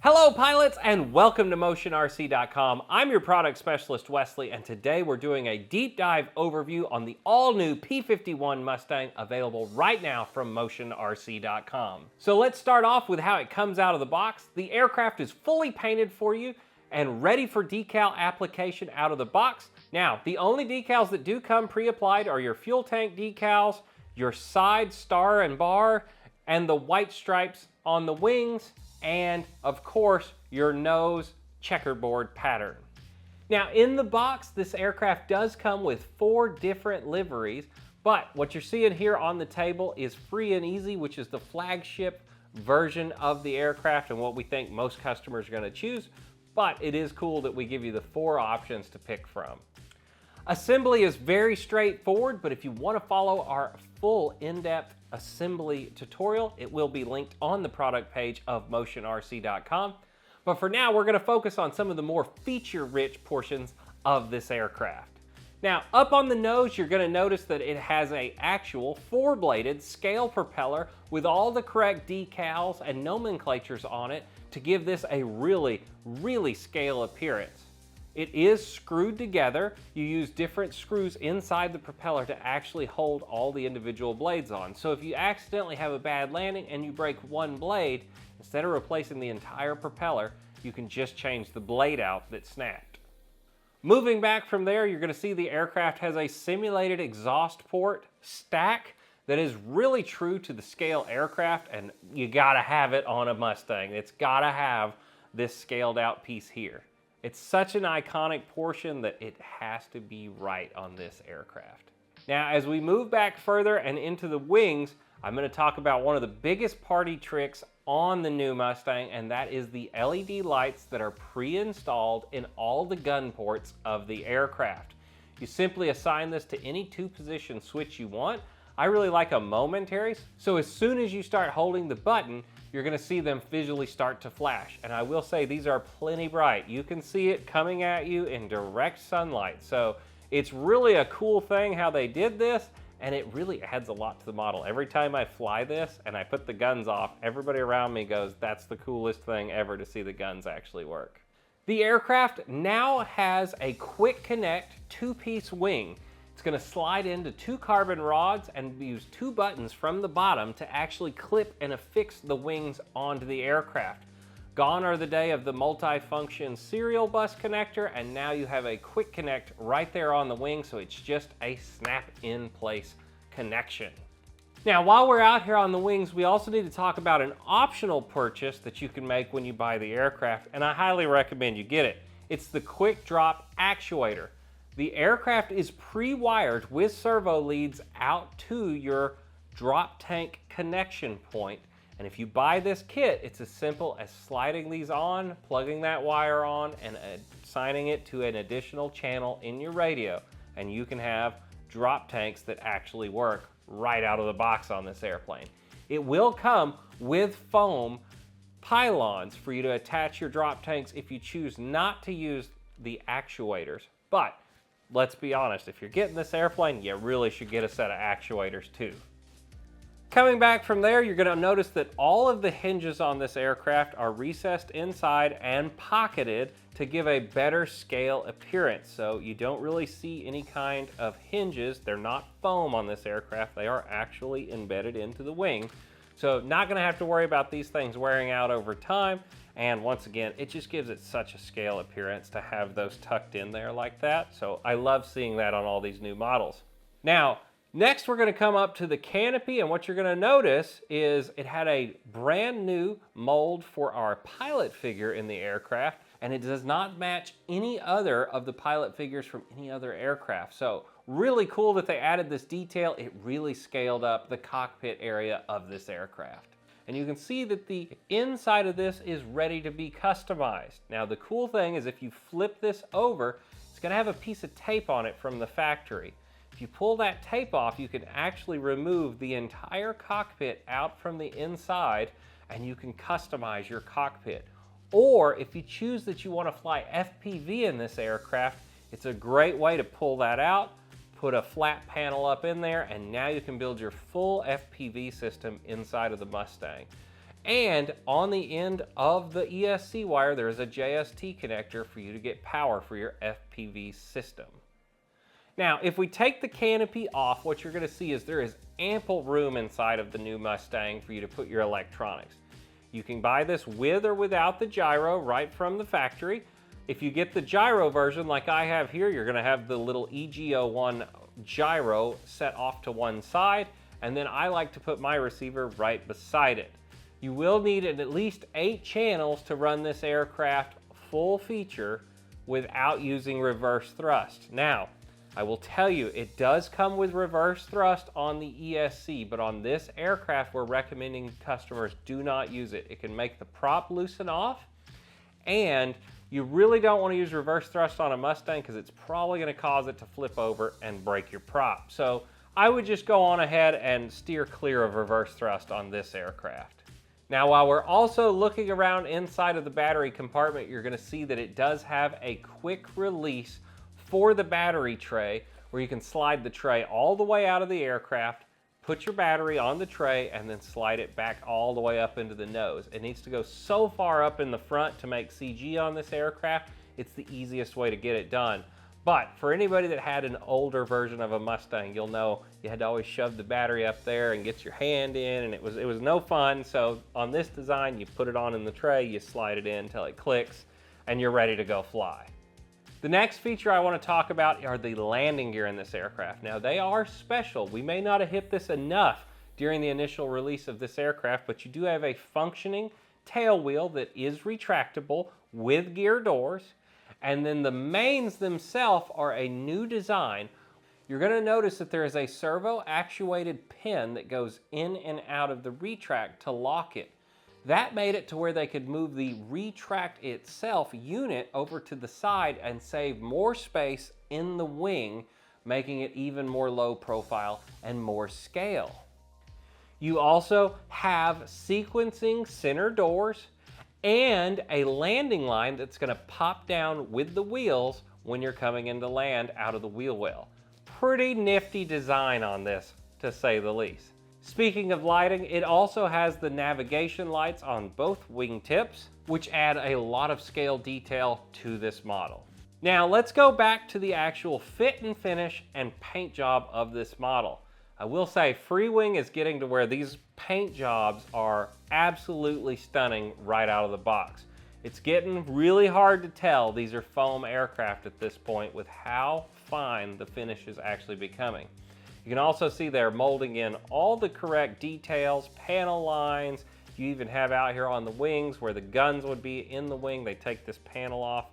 Hello pilots and welcome to MotionRC.com. I'm your product specialist Wesley, and today we're doing a deep dive overview on the all-new P-51 Mustang available right now from MotionRC.com. So let's start off with how it comes out of the box. The aircraft is fully painted for you and ready for decal application out of the box. Now, the only decals that do come pre-applied are your fuel tank decals, your side star and bar, and the white stripes on the wings, and of course your nose checkerboard pattern. Now in the box, this aircraft does come with 4 different liveries, but what you're seeing here on the table is Free and Easy, which is the flagship version of the aircraft and what we think most customers are going to choose, but it is cool that we give you the 4 options to pick from. Assembly is very straightforward, but if you want to follow our full in-depth assembly tutorial, it will be linked on the product page of MotionRC.com. But for now, we're going to focus on some of the more feature-rich portions of this aircraft. Now, up on the nose, you're going to notice that it has an actual 4-bladed scale propeller with all the correct decals and nomenclatures on it to give this a really scale appearance. It is screwed together. You use different screws inside the propeller to actually hold all the individual blades on. So if you accidentally have a bad landing and you break one blade, instead of replacing the entire propeller, you can just change the blade out that snapped. Moving back from there, you're going to see the aircraft has a simulated exhaust port stack that is really true to the scale aircraft, and you gotta have it on a Mustang. It's gotta have this scaled out piece here. It's such an iconic portion that it has to be right on this aircraft. Now, as we move back further and into the wings, I'm going to talk about one of the biggest party tricks on the new Mustang, and that is the LED lights that are pre-installed in all the gun ports of the aircraft. You simply assign this to any 2-position switch you want. I really like a momentary, so as soon as you start holding the button, you're going to see them visually start to flash. And I will say these are plenty bright. You can see it coming at you in direct sunlight. So it's really a cool thing how they did this, and it really adds a lot to the model. Every time I fly this and I put the guns off, everybody around me goes, that's the coolest thing ever to see the guns actually work. The aircraft now has a quick connect 2-piece wing. It's going to slide into 2 carbon rods and use 2 buttons from the bottom to actually clip and affix the wings onto the aircraft. Gone are the day of the multi-function serial bus connector, and now you have a quick connect right there on the wing, so it's just a snap-in-place connection. Now, while we're out here on the wings, we also need to talk about an optional purchase that you can make when you buy the aircraft, and I highly recommend you get it. It's the quick drop actuator. The aircraft is pre-wired with servo leads out to your drop tank connection point. And if you buy this kit, it's as simple as sliding these on, plugging that wire on, and assigning it to an additional channel in your radio. And you can have drop tanks that actually work right out of the box on this airplane. It will come with foam pylons for you to attach your drop tanks if you choose not to use the actuators. But let's be honest, if you're getting this airplane, you really should get a set of actuators too. Coming back from there, you're going to notice that all of the hinges on this aircraft are recessed inside and pocketed to give a better scale appearance. So you don't really see any kind of hinges. They're not foam on this aircraft. They are actually embedded into the wing. So not going to have to worry about these things wearing out over time. And once again, it just gives it such a scale appearance to have those tucked in there like that. So I love seeing that on all these new models. Now, next we're going to come up to the canopy, and what you're going to notice is it had a brand new mold for our pilot figure in the aircraft, and it does not match any other of the pilot figures from any other aircraft. So really cool that they added this detail. It really scaled up the cockpit area of this aircraft. And you can see that the inside of this is ready to be customized. Now the cool thing is if you flip this over, it's going to have a piece of tape on it from the factory. If you pull that tape off, you can actually remove the entire cockpit out from the inside, and you can customize your cockpit. Or if you choose that you want to fly FPV in this aircraft, it's a great way to pull that out, put a flat panel up in there, and now you can build your full FPV system inside of the Mustang. And on the end of the ESC wire, there is a JST connector for you to get power for your FPV system. Now, if we take the canopy off, what you're going to see is there is ample room inside of the new Mustang for you to put your electronics. You can buy this with or without the gyro right from the factory. If you get the gyro version like I have here, you're going to have the little EG01 gyro set off to one side, and then I like to put my receiver right beside it. You will need at least 8 channels to run this aircraft full feature without using reverse thrust. Now, I will tell you, it does come with reverse thrust on the ESC, but on this aircraft, we're recommending customers do not use it. It can make the prop loosen off, and you really don't want to use reverse thrust on a Mustang because it's probably going to cause it to flip over and break your prop. So I would just go on ahead and steer clear of reverse thrust on this aircraft. Now, while we're also looking around inside of the battery compartment, you're going to see that it does have a quick release for the battery tray where you can slide the tray all the way out of the aircraft, put your battery on the tray, and then slide it back all the way up into the nose. It needs to go so far up in the front to make CG on this aircraft, it's the easiest way to get it done. But for anybody that had an older version of a Mustang, you'll know you had to always shove the battery up there and get your hand in, and it was no fun. So on this design, you put it on in the tray, you slide it in until it clicks, and you're ready to go fly. The next feature I want to talk about are the landing gear in this aircraft. Now, they are special. We may not have hit this enough during the initial release of this aircraft, but you do have a functioning tail wheel that is retractable with gear doors. And then the mains themselves are a new design. You're going to notice that there is a servo actuated pin that goes in and out of the retract to lock it. That made it to where they could move the retract itself unit over to the side and save more space in the wing, making it even more low profile and more scale. You also have sequencing center doors and a landing line that's going to pop down with the wheels when you're coming into land out of the wheel well. Pretty nifty design on this, to say the least. Speaking of lighting, it also has the navigation lights on both wingtips, which add a lot of scale detail to this model. Now let's go back to the actual fit and finish and paint job of this model. I will say Freewing is getting to where these paint jobs are absolutely stunning right out of the box. It's getting really hard to tell these are foam aircraft at this point with how fine the finish is actually becoming. You can also see they're molding in all the correct details, panel lines. You even have out here on the wings where the guns would be in the wing. They take this panel off,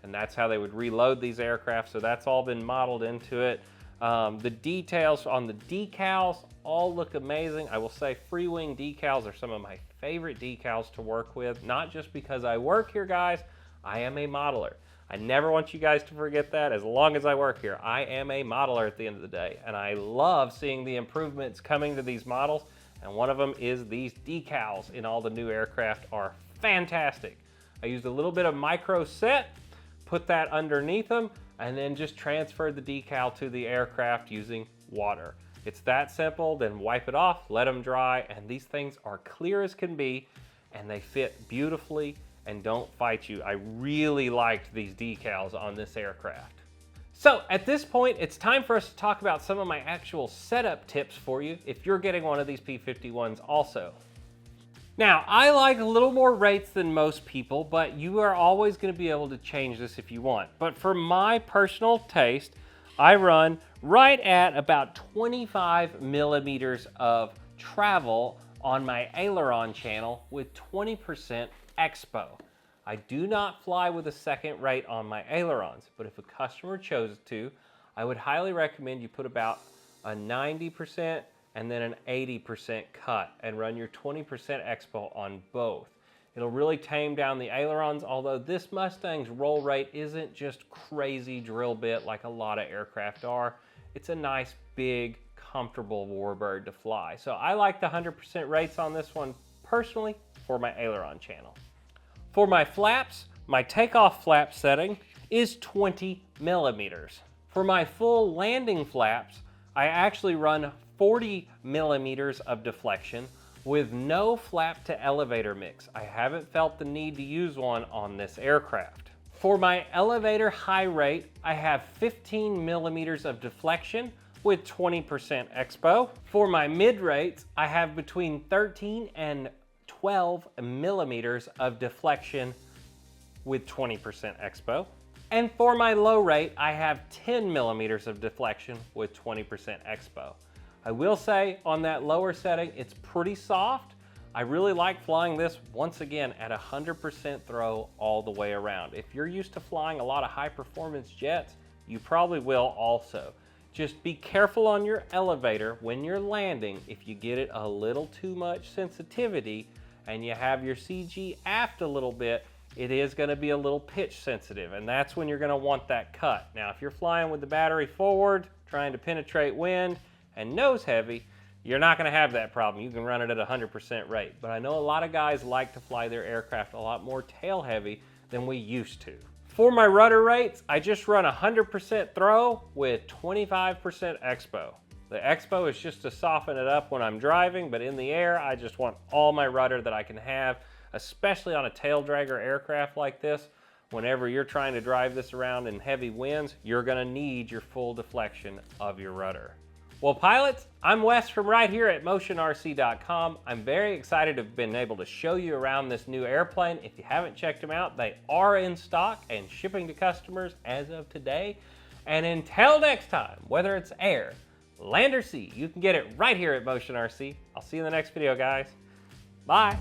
and that's how they would reload these aircraft. So that's all been modeled into it. The details on the decals all look amazing. I will say Freewing decals are some of my favorite decals to work with, not just because I work here, guys. I am a modeler. I never want you guys to forget that. As long as I work here, I am a modeler at the end of the day, and I love seeing the improvements coming to these models, and one of them is these decals in all the new aircraft are fantastic. I used a little bit of micro set, put that underneath them, and then just transferred the decal to the aircraft using water. It's that simple. Then wipe it off, let them dry, and these things are clear as can be, and they fit beautifully and don't fight you. I really liked these decals on this aircraft. So at this point, it's time for us to talk about some of my actual setup tips for you if you're getting one of these P-51s also. Now, I like a little more rates than most people, but you are always going to be able to change this if you want. But for my personal taste, I run right at about 25 millimeters of travel on my aileron channel with 20% expo. I do not fly with a second rate on my ailerons, but if a customer chose to, I would highly recommend you put about a 90% and then an 80% cut and run your 20% expo on both. It'll really tame down the ailerons, although this Mustang's roll rate isn't just crazy drill bit like a lot of aircraft are. It's a nice, big, comfortable Warbird to fly. So I like the 100% rates on this one personally for my aileron channel. For my flaps, my takeoff flap setting is 20 millimeters. For my full landing flaps, I actually run 40 millimeters of deflection with no flap to elevator mix. I haven't felt the need to use one on this aircraft. For my elevator high rate, I have 15 millimeters of deflection with 20% expo. For my mid rates, I have between 13 and 12 millimeters of deflection with 20% expo. And for my low rate, I have 10 millimeters of deflection with 20% expo. I will say on that lower setting, it's pretty soft. I really like flying this once again at 100% throw all the way around. If you're used to flying a lot of high performance jets, you probably will also. Just be careful on your elevator when you're landing. If you get it a little too much sensitivity and you have your CG aft a little bit, it is going to be a little pitch sensitive, and that's when you're going to want that cut. Now, if you're flying with the battery forward, trying to penetrate wind and nose heavy, you're not going to have that problem. You can run it at 100% rate. But I know a lot of guys like to fly their aircraft a lot more tail heavy than we used to. For my rudder rates, I just run 100% throw with 25% expo. The expo is just to soften it up when I'm driving, but in the air, I just want all my rudder that I can have, especially on a tail dragger aircraft like this. Whenever you're trying to drive this around in heavy winds, you're gonna need your full deflection of your rudder. Well, pilots, I'm Wes from right here at motionrc.com. I'm very excited to have been able to show you around this new airplane. If you haven't checked them out, they are in stock and shipping to customers as of today. And until next time, whether it's air, land, or sea, you can get it right here at Motion RC. I'll see you in the next video, guys. Bye.